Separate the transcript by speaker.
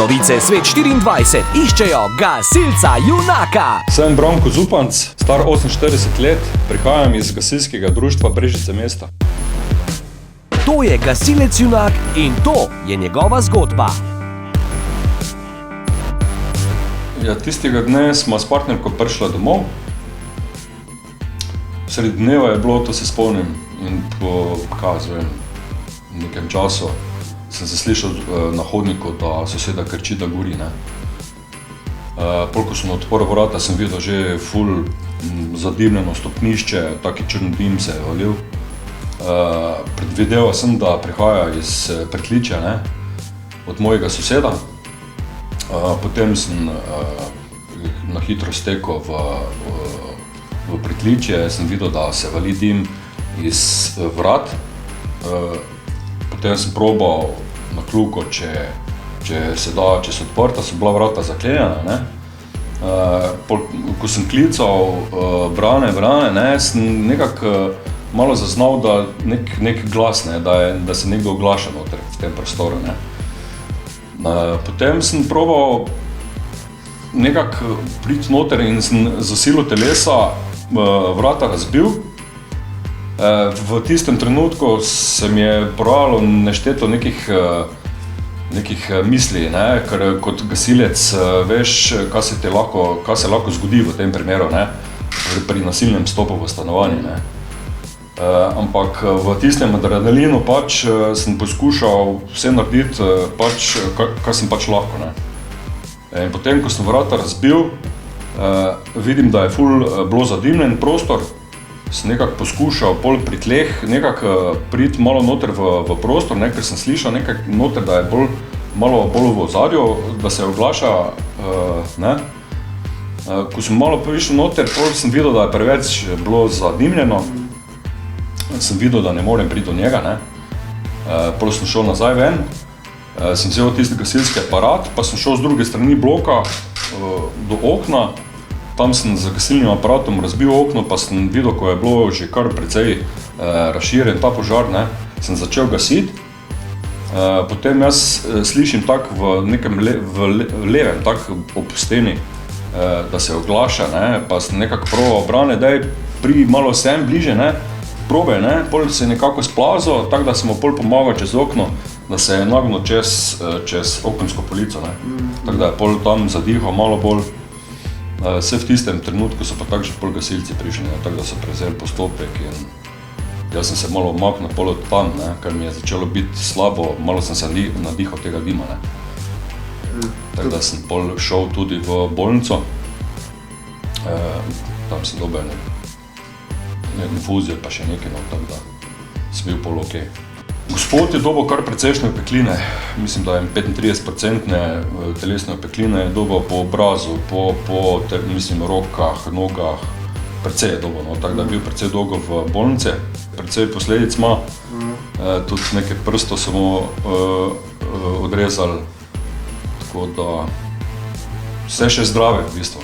Speaker 1: Novice Svet 24 iščejo gasilca junaka.
Speaker 2: Sem Branko Zupanc, star 48 let, prihajam iz gasilskega društva Brežice mesta.
Speaker 1: To je gasilec junak in to je njegova zgodba.
Speaker 2: Ja, tistega dne smo s partnerko prišla domov. Sredi dneva je bilo, to se spomnim, in po nekem času sem se slišal na hodniku, da soseda krči, da gori. Ko sem odprl vrata, sem videl že ful zadimljeno stopnišče, taki črn dim se je valil. Predvideval sem, da prihaja iz pritličja, od mojega soseda. Potem sem na hitro stekel v pritličje, sem videl, da se vali dim iz vrat. Potem sem probal na kljuko, če so odprta, so bila vrata zaklenjena. Ko sem klical brane, sem nekako malo zaznal, da nek glas, da se nekdo oglaša noter v tem prostoru. Potem sem probal nekako priti noter in sem z silo telesa vrata razbil. V tistem trenutku se mi je porajalo nešteto nekih misli, ker kot gasilec veš, kaj se lahko zgodi v tem primeru, pri nasilnem vstopu v stanovanje. Ampak v tistem adrenalinu sem poskušal vse narediti, kar sem lahko. In potem, ko sem vrata razbil, vidim, da je ful bilo zadimljen prostor. Sem nekako poskušal pri tleh nekako priti malo noter v prostor, ker sem slišal nekako noter, da je malo bolj v ozadju, da se oglaša. Ko sem malo prišel noter, sem videl, da je preveč bilo zadimljeno. Sem videl, da ne morem priti do njega. Potem sem šel nazaj ven, sem vzel tisti gasilski aparat, pa sem šel z druge strani bloka do okna. Tam sem z gasilnim aparatom razbil okno, pa sem videl, ko je bilo že kar precej razširjen ta požar, sem začel gasiti. Potem jaz slišim v levem, ob steni, da se oglaša, pa sem nekako probal brane, daj pri malo sem bliže, probe, pol se je nekako splazil, tako da sem mu pol pomagal čez okno, da se je nagnil čez okensko polico, tako da je pol tam zadihal malo bolj. Vse v tistem trenutku so pa tako že pol gasilci prišli, tako da so prevzeli postopek in jaz sem se malo omaknil pol od tam, ker mi je začelo biti slabo, malo sem se nadihal tega dima. Tako da sem pol šel tudi v bolnico, tam sem dobil infuzijo pa še nekaj, tako da sem bil pol okej. Gospod je dobil kar precejšnje opekline, mislim, da je 35% telesne opekline dobil po obrazu, po rokah, nogah, precej je dobil, tako da je bil precej dolgo v bolnici, precej posledic ima, tudi nekaj prstov so mu odrezali, tako da vse še zdrave v bistvu.